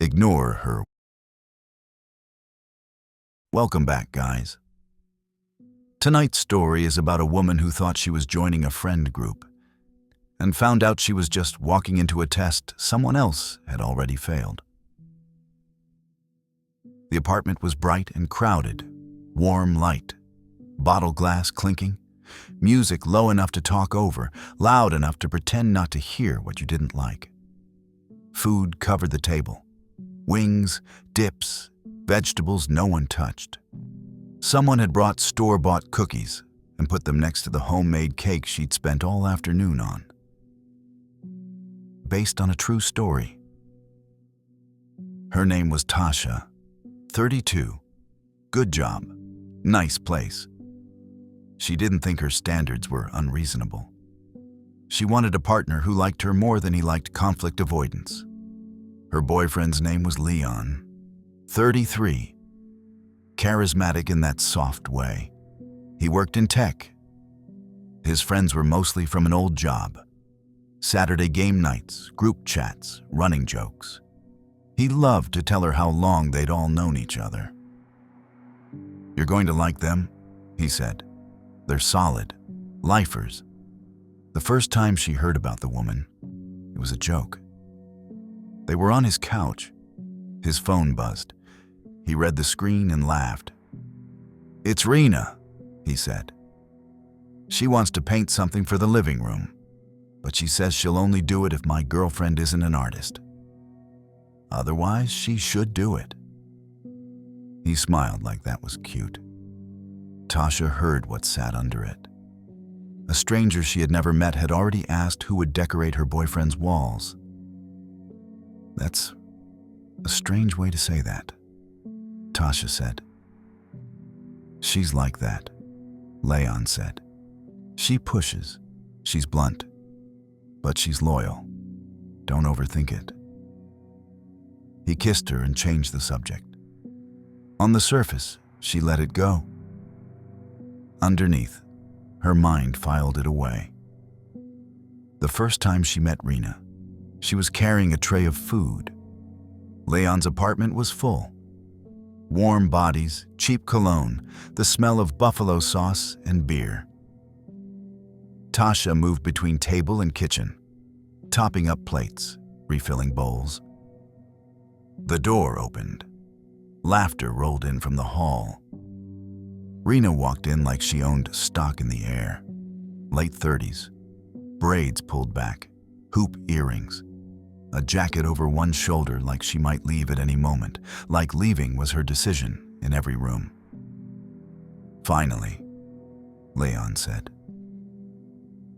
Ignore her. Welcome back, guys. Tonight's story is about a woman who thought she was joining a friend group and found out she was just walking into a test someone else had already failed. The apartment was bright and crowded, warm light, bottle glass clinking, music low enough to talk over, loud enough to pretend not to hear what you didn't like. Food covered the table. Wings, dips, vegetables no one touched. Someone had brought store-bought cookies and put them next to the homemade cake she'd spent all afternoon on. Based on a true story. Her name was Tasha, 32. Good job. Nice place. She didn't think her standards were unreasonable. She wanted a partner who liked her more than he liked conflict avoidance. Her boyfriend's name was Leon, 33. Charismatic in that soft way. He worked in tech. His friends were mostly from an old job. Saturday game nights, group chats, running jokes. He loved to tell her how long they'd all known each other. "You're going to like them," he said. "They're solid, lifers." The first time she heard about the woman, it was a joke. They were on his couch. His phone buzzed. He read the screen and laughed. "It's Rina," he said. "She wants to paint something for the living room, but she says she'll only do it if my girlfriend isn't an artist. Otherwise, she should do it." He smiled like that was cute. Tasha heard what sat under it. A stranger she had never met had already asked who would decorate her boyfriend's walls. "That's a strange way to say that," Tasha said. "She's like that," Leon said. "She pushes, she's blunt, but she's loyal. Don't overthink it." He kissed her and changed the subject. On the surface, she let it go. Underneath, her mind filed it away. The first time she met Rina, she was carrying a tray of food. Leon's apartment was full. Warm bodies, cheap cologne, the smell of buffalo sauce and beer. Tasha moved between table and kitchen, topping up plates, refilling bowls. The door opened. Laughter rolled in from the hall. Rina walked in like she owned stock in the air. Late 30s, braids pulled back, hoop earrings, a jacket over one shoulder like she might leave at any moment, like leaving was her decision in every room. "Finally," Leon said.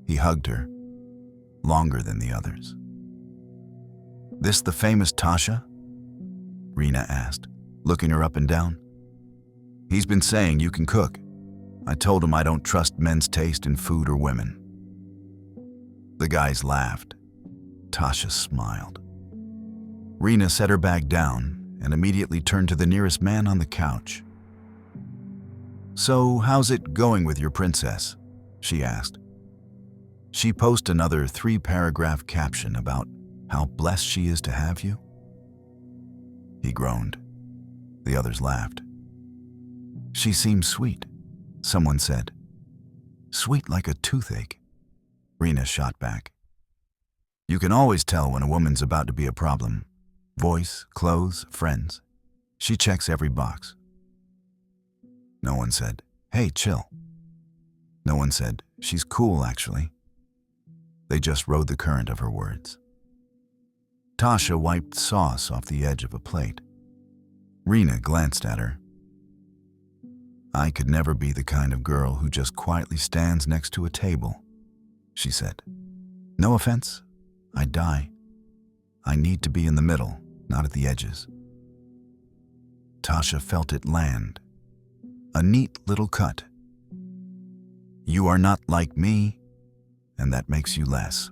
He hugged her, longer than the others. "This the famous Tasha?" Rina asked, looking her up and down. "He's been saying you can cook. I told him I don't trust men's taste in food or women." The guys laughed. Tasha smiled. Rina set her bag down and immediately turned to the nearest man on the couch. "So, how's it going with your princess?" she asked. "She posted another 3-paragraph caption about how blessed she is to have you." He groaned. The others laughed. "She seems sweet," someone said. "Sweet like a toothache," Rina shot back. "You can always tell when a woman's about to be a problem. Voice, clothes, friends. She checks every box." No one said, "Hey, chill." No one said, "She's cool, actually." They just rode the current of her words. Tasha wiped sauce off the edge of a plate. Rina glanced at her. "I could never be the kind of girl who just quietly stands next to a table," she said. "No offense, I'd die. I need to be in the middle, not at the edges." Tasha felt it land. A neat little cut. "You are not like me, and that makes you less."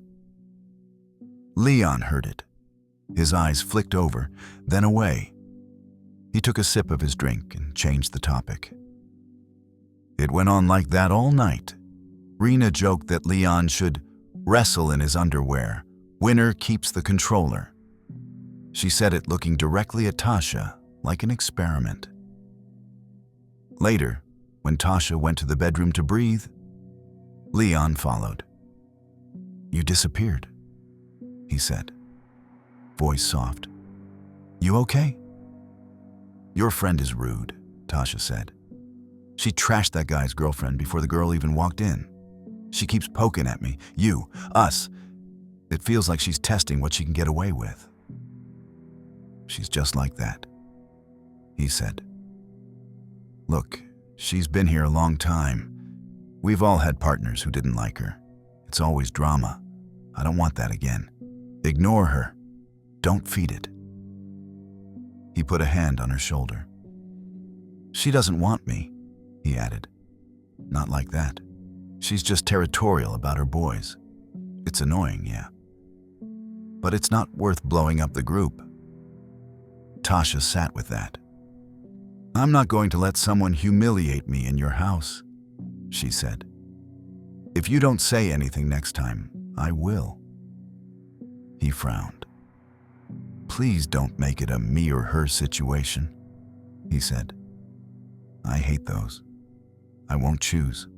Leon heard it. His eyes flicked over, then away. He took a sip of his drink and changed the topic. It went on like that all night. Rina joked that Leon should wrestle in his underwear. Winner keeps the controller. She said it looking directly at Tasha, like an experiment. Later, when Tasha went to the bedroom to breathe, Leon followed. "You disappeared," he said, voice soft. "You okay?" "Your friend is rude," Tasha said. "She trashed that guy's girlfriend before the girl even walked in. She keeps poking at me, you, us. It feels like she's testing what she can get away with." "She's just like that," he said. "Look, she's been here a long time. We've all had partners who didn't like her. It's always drama. I don't want that again. Ignore her. Don't feed it." He put a hand on her shoulder. "She doesn't want me," he added. "Not like that. She's just territorial about her boys. It's annoying, yeah. But it's not worth blowing up the group." Tasha sat with that. "I'm not going to let someone humiliate me in your house," she said. "If you don't say anything next time, I will." He frowned. "Please don't make it a me or her situation," he said. "I hate those. I won't choose."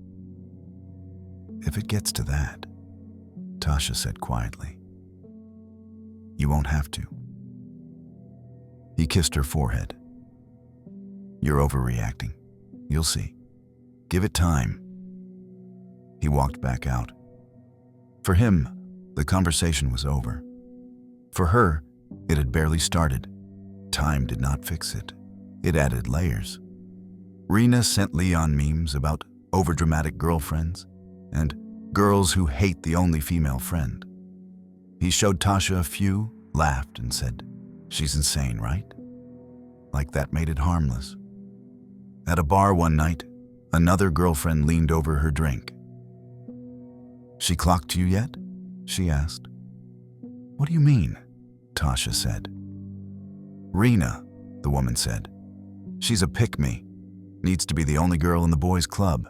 "If it gets to that," Tasha said quietly, "you won't have to." He kissed her forehead. "You're overreacting. You'll see. Give it time." He walked back out. For him, the conversation was over. For her, it had barely started. Time did not fix it. It added layers. Rina sent Leon memes about overdramatic girlfriends and girls who hate the only female friend. He showed Tasha a few, laughed, and said, "She's insane, right?" Like that made it harmless. At a bar one night, another girlfriend leaned over her drink. "She clocked you yet?" she asked. "What do you mean?" Tasha said. "Rina," the woman said. "She's a pick-me. Needs to be the only girl in the boys' club.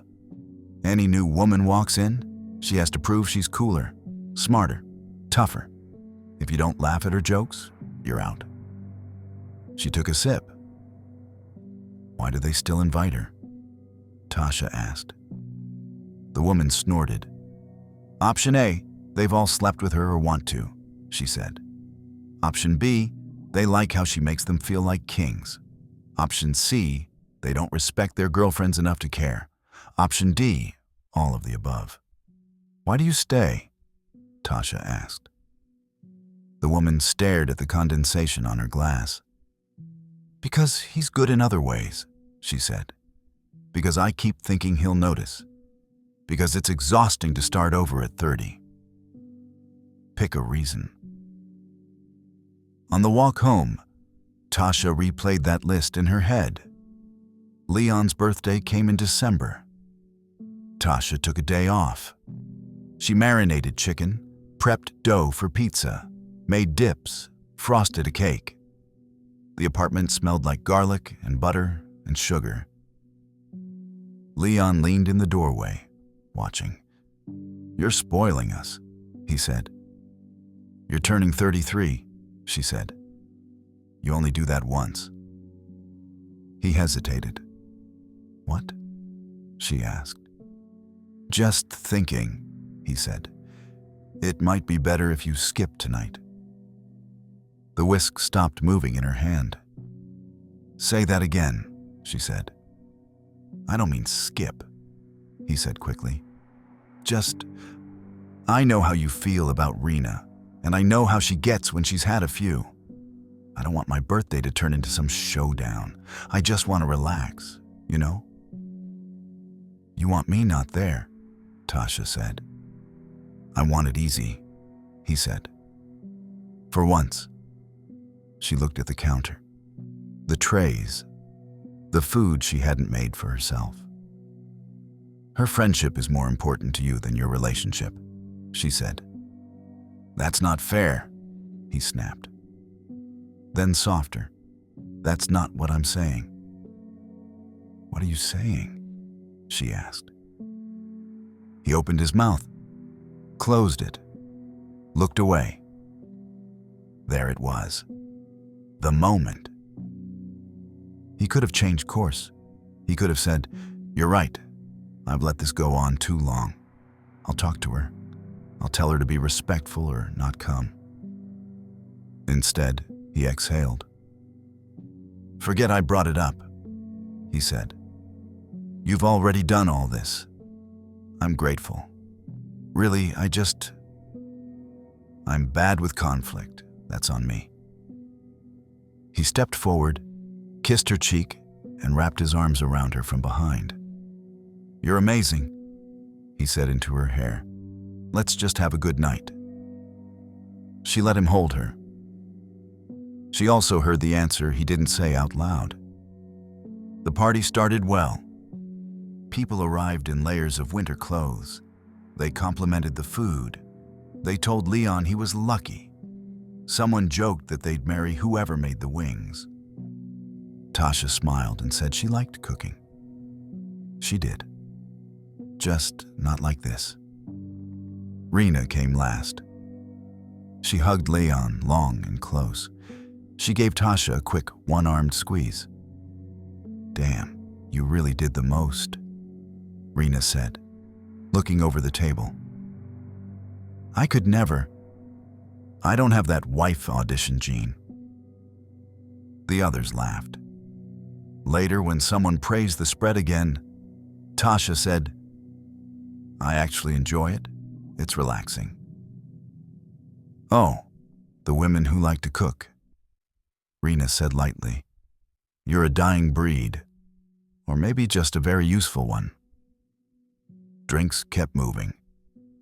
Any new woman walks in, she has to prove she's cooler, smarter, tougher. If you don't laugh at her jokes, you're out." She took a sip. "Why do they still invite her?" Tasha asked. The woman snorted. "Option A, they've all slept with her or want to," she said. "Option B, they like how she makes them feel like kings. Option C, they don't respect their girlfriends enough to care. Option D, all of the above." "Why do you stay?" Tasha asked. The woman stared at the condensation on her glass. "Because he's good in other ways," she said. "Because I keep thinking he'll notice. Because it's exhausting to start over at 30. Pick a reason." On the walk home, Tasha replayed that list in her head. Leon's birthday came in December. Tasha took a day off. She marinated chicken, prepped dough for pizza, made dips, frosted a cake. The apartment smelled like garlic and butter and sugar. Leon leaned in the doorway, watching. "You're spoiling us," he said. "You're turning 33, she said. "You only do that once." He hesitated. "What?" she asked. "Just thinking," he said. "It might be better if you skip tonight." The whisk stopped moving in her hand. "Say that again," she said. "I don't mean skip," he said quickly. I know how you feel about Rina, and I know how she gets when she's had a few. I don't want my birthday to turn into some showdown. I just want to relax, you know?" "You want me not there," Tasha said. "I want it easy," he said. For once. She looked at the counter, the trays, the food she hadn't made for herself. "Her friendship is more important to you than your relationship," she said. "That's not fair," he snapped. Then softer, "That's not what I'm saying." "What are you saying?" she asked. He opened his mouth, closed it, looked away. There it was. the moment. He could have changed course. He could have said, "You're right. I've let this go on too long. I'll talk to her. I'll tell her to be respectful or not come." Instead, he exhaled. "Forget I brought it up," he said. "You've already done all this. I'm grateful. Really, I'm bad with conflict. That's on me." He stepped forward, kissed her cheek, and wrapped his arms around her from behind. "You're amazing," he said into her hair. "Let's just have a good night." She let him hold her. She also heard the answer he didn't say out loud. The party started well. People arrived in layers of winter clothes. They complimented the food. They told Leon he was lucky. Someone joked that they'd marry whoever made the wings. Tasha smiled and said she liked cooking. She did. Just not like this. Rina came last. She hugged Leon long and close. She gave Tasha a quick one-armed squeeze. "Damn, you really did the most," Rina said, looking over the table. "I could never. I don't have that wife audition gene." The others laughed. Later, when someone praised the spread again, Tasha said, "I actually enjoy it. It's relaxing." "Oh, the women who like to cook," Rina said lightly. "You're a dying breed, or maybe just a very useful one." Drinks kept moving.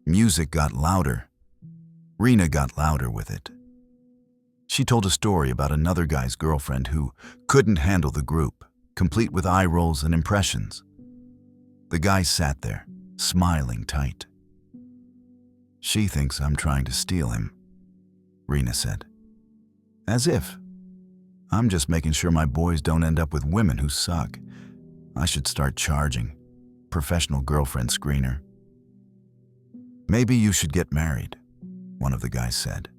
Music got louder. Rina got louder with it. She told a story about another guy's girlfriend who couldn't handle the group, complete with eye rolls and impressions. The guy sat there, smiling tight. "She thinks I'm trying to steal him," Rina said. "As if. I'm just making sure my boys don't end up with women who suck. I should start charging. Professional girlfriend screener." "Maybe you should get married," one of the guys said.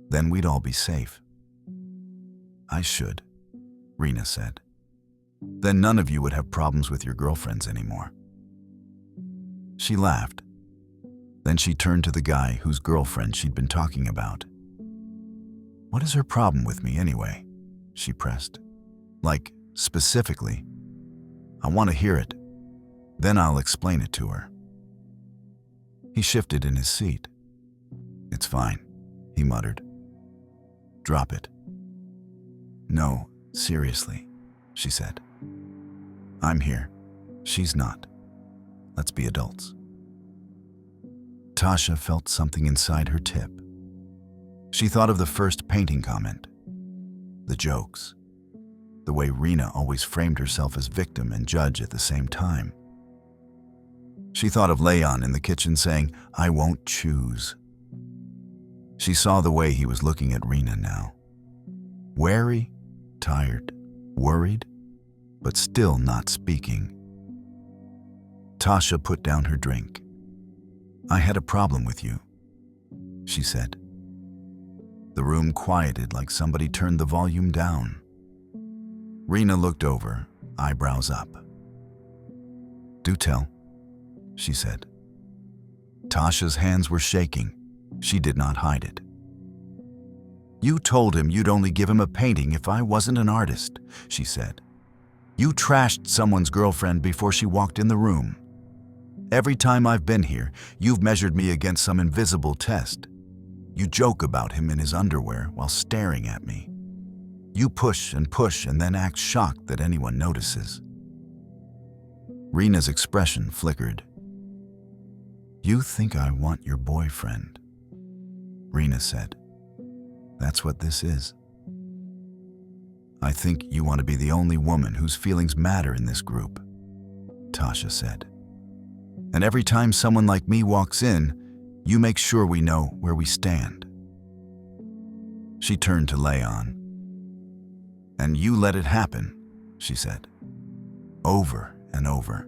"Then we'd all be safe." "I should," Rina said. "Then none of you would have problems with your girlfriends anymore." She laughed. Then she turned to the guy whose girlfriend she'd been talking about. "What is her problem with me anyway?" she pressed. "Like, specifically. I want to hear it. Then I'll explain it to her." He shifted in his seat. "It's fine," he muttered. "Drop it." "No, seriously," she said. "I'm here. She's not. Let's be adults." Tasha felt something inside her tip. She thought of the first painting comment, the jokes, the way Rina always framed herself as victim and judge at the same time. She thought of Leon in the kitchen saying, "I won't choose." She saw the way he was looking at Rina now. Wary, tired, worried, but still not speaking. Tasha put down her drink. "I had a problem with you," she said. The room quieted like somebody turned the volume down. Rina looked over, eyebrows up. "Do tell," she said. Tasha's hands were shaking. She did not hide it. "You told him you'd only give him a painting if I wasn't an artist," she said. "You trashed someone's girlfriend before she walked in the room. Every time I've been here, you've measured me against some invisible test. You joke about him in his underwear while staring at me. You push and then act shocked that anyone notices." Rina's expression flickered. "You think I want your boyfriend," Rina said. "That's what this is. I think you want to be the only woman whose feelings matter in this group," Tasha said. "And every time someone like me walks in, you make sure we know where we stand." She turned to Leon. "And you let it happen," she said. "Over and over.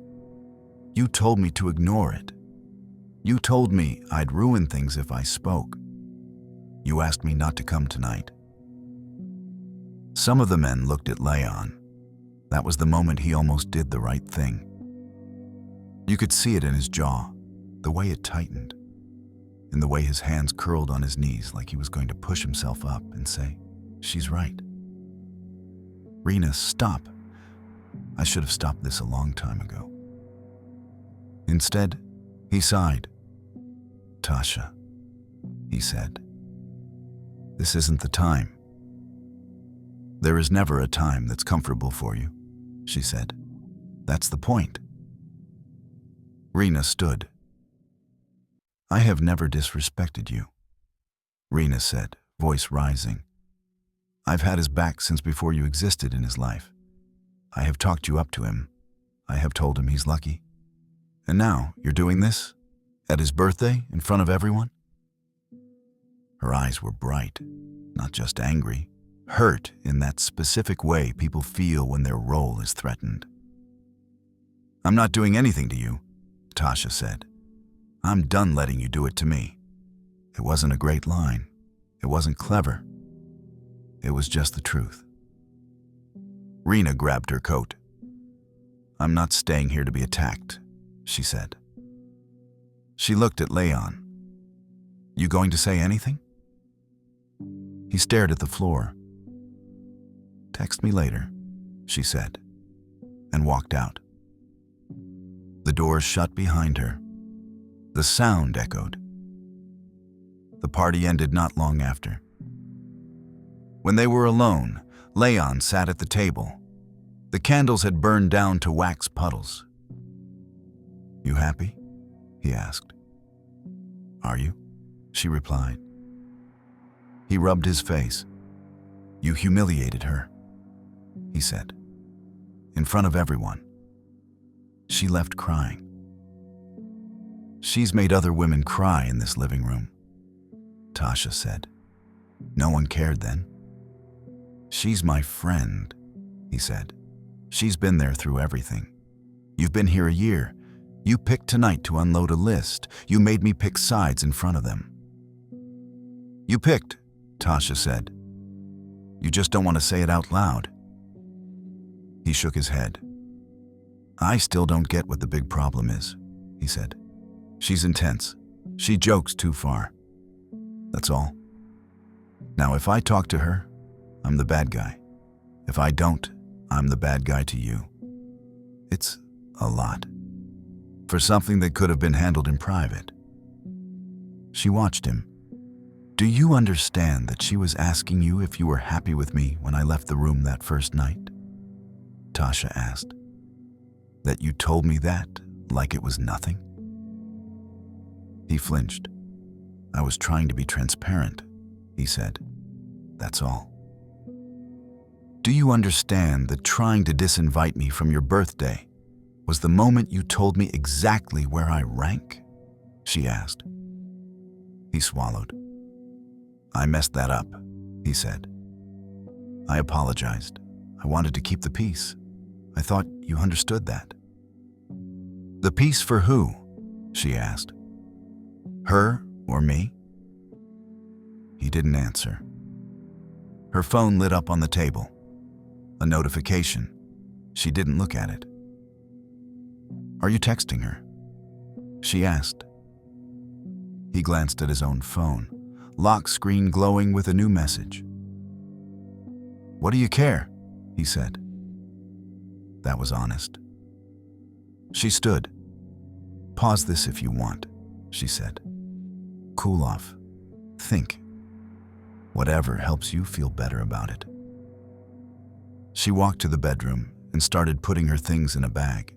You told me to ignore it. You told me I'd ruin things if I spoke. You asked me not to come tonight." Some of the men looked at Leon. That was the moment he almost did the right thing. You could see it in his jaw, the way it tightened, in the way his hands curled on his knees like he was going to push himself up and say, "She's right." "Rina, stop. I should have stopped this a long time ago." Instead, he sighed. "Tasha," he said, "this isn't the time." "There is never a time that's comfortable for you," she said. "That's the point." Rina stood. "I have never disrespected you," Rina said, voice rising. "I've had his back since before you existed in his life. I have talked you up to him. I have told him he's lucky. And now you're doing this? At his birthday, in front of everyone?" Her eyes were bright, not just angry, hurt in that specific way people feel when their role is threatened. "I'm not doing anything to you," Tasha said. "I'm done letting you do it to me." It wasn't a great line. It wasn't clever. It was just the truth. Rina grabbed her coat. "I'm not staying here to be attacked," she said. She looked at Leon. "You going to say anything?" He stared at the floor. "Text me later," she said, and walked out. The door shut behind her. The sound echoed. The party ended not long after. When they were alone, Leon sat at the table. The candles had burned down to wax puddles. "You happy?" he asked. "Are you?" she replied. He rubbed his face. "You humiliated her," he said, "in front of everyone. She left crying. She's made other women cry in this living room," Tasha said. "No one cared then." "She's my friend," he said. "She's been there through everything. You've been here a year. You picked tonight to unload a list. You made me pick sides in front of them." "You picked," Tasha said. "You just don't want to say it out loud." He shook his head. "I still don't get what the big problem is," he said. "She's intense. She jokes too far. That's all. Now, if I talk to her, I'm the bad guy. If I don't, I'm the bad guy to you. It's a lot. For something that could have been handled in private." She watched him. "Do you understand that she was asking you if you were happy with me when I left the room that first night?" Tasha asked. "That you told me that like it was nothing?" He flinched. "I was trying to be transparent," he said. "That's all." "Do you understand that trying to disinvite me from your birthday was the moment you told me exactly where I rank?" she asked. He swallowed. "I messed that up," he said. "I apologized. I wanted to keep the peace. I thought you understood that." "The peace for who?" she asked. "Her or me?" He didn't answer. Her phone lit up on the table. A notification. She didn't look at it. "Are you texting her?" she asked. He glanced at his own phone, lock screen glowing with a new message. "What do you care?" he said. That was honest. She stood. "Pause this if you want," she said. "Cool off. Think. Whatever helps you feel better about it." She walked to the bedroom and started putting her things in a bag.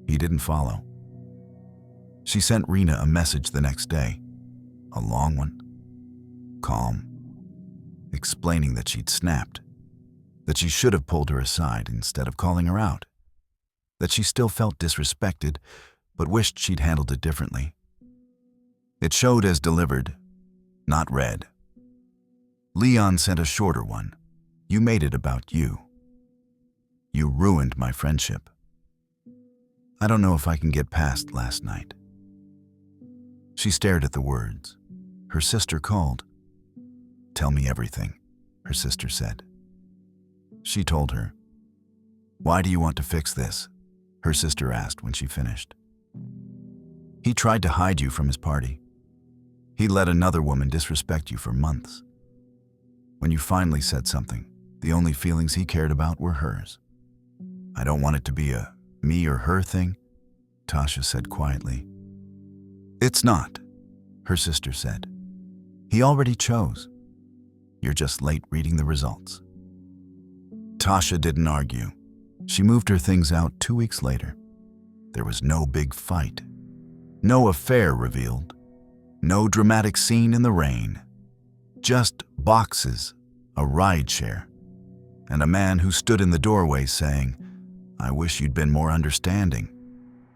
He didn't follow. She sent Rina a message the next day, a long one, calm, explaining that she'd snapped, that she should have pulled her aside instead of calling her out, that she still felt disrespected but wished she'd handled it differently. It showed as delivered, not read. Leon sent a shorter one. "You made it about you. You ruined my friendship. I don't know if I can get past last night." She stared at the words. Her sister called. "Tell me everything," her sister said. She told her. Why do you want to fix this? Her sister asked when she finished. He tried to hide you from his party. He let another woman disrespect you for months. When you finally said something, the only feelings he cared about were hers. I don't want it to be a me or her thing, Tasha said quietly. It's not, her sister said. He already chose. You're just late reading the results. Tasha didn't argue. She moved her things out 2 weeks later. There was no big fight, no affair revealed, no dramatic scene in the rain, just boxes, a ride share, and a man who stood in the doorway saying, I wish you'd been more understanding,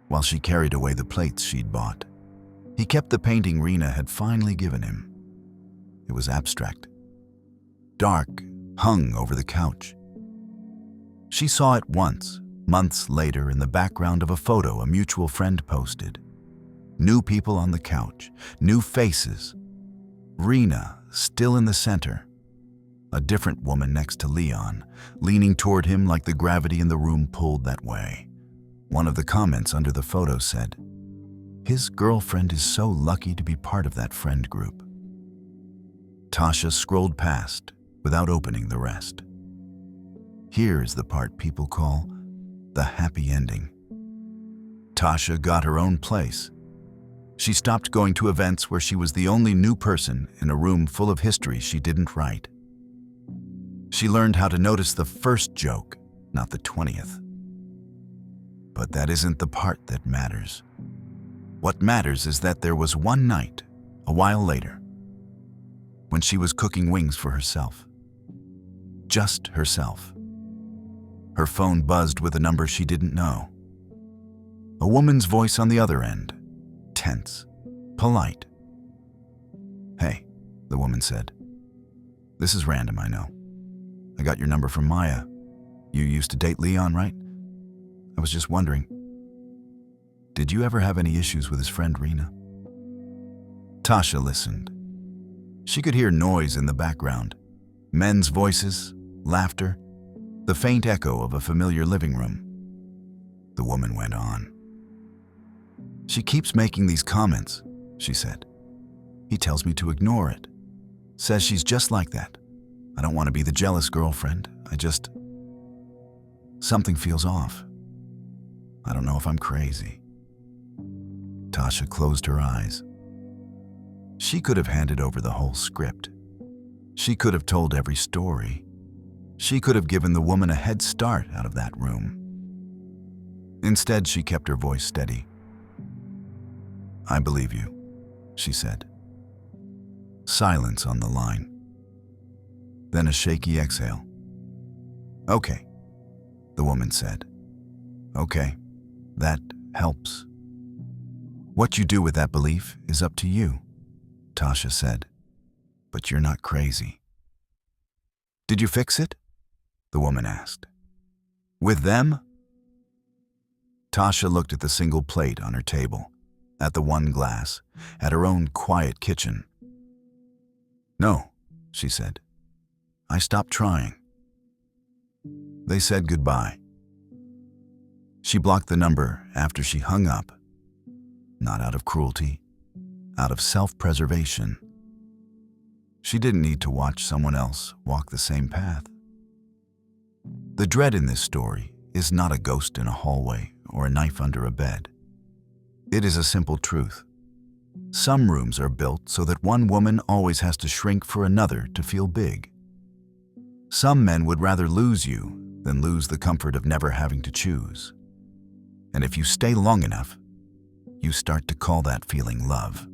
while she carried away the plates she'd bought. He kept the painting Rina had finally given him. It was abstract, dark, hung over the couch. She saw it once, months later, in the background of a photo a mutual friend posted. New people on the couch, new faces. Rina, still in the center. A different woman next to Leon, leaning toward him like the gravity in the room pulled that way. One of the comments under the photo said, his girlfriend is so lucky to be part of that friend group. Tasha scrolled past without opening the rest. Here's the part people call the happy ending. Tasha got her own place. She stopped going to events where she was the only new person in a room full of history she didn't write. She learned how to notice the first joke, not the 20th. But that isn't the part that matters. What matters is that there was one night, a while later, when she was cooking wings for herself. Just herself. Her phone buzzed with a number she didn't know. A woman's voice on the other end, tense, polite. Hey, the woman said. This is random, I know. I got your number from Maya. You used to date Leon, right? I was just wondering. Did you ever have any issues with his friend Rina? Tasha listened. She could hear noise in the background. Men's voices, laughter, the faint echo of a familiar living room. The woman went on. She keeps making these comments, she said. He tells me to ignore it. Says she's just like that. I don't want to be the jealous girlfriend. Something feels off. I don't know if I'm crazy. Tasha closed her eyes. She could have handed over the whole script. She could have told every story. She could have given the woman a head start out of that room. Instead, she kept her voice steady. I believe you, she said. Silence on the line. Then a shaky exhale. Okay, the woman said. Okay, that helps. What you do with that belief is up to you, Tasha said. But you're not crazy. Did you fix it? The woman asked. With them? Tasha looked at the single plate on her table, at the one glass, at her own quiet kitchen. No, she said. I stopped trying. They said goodbye. She blocked the number after she hung up, not out of cruelty, out of self-preservation. She didn't need to watch someone else walk the same path. The dread in this story is not a ghost in a hallway or a knife under a bed. It is a simple truth. Some rooms are built so that one woman always has to shrink for another to feel big. Some men would rather lose you than lose the comfort of never having to choose. And if you stay long enough, you start to call that feeling love.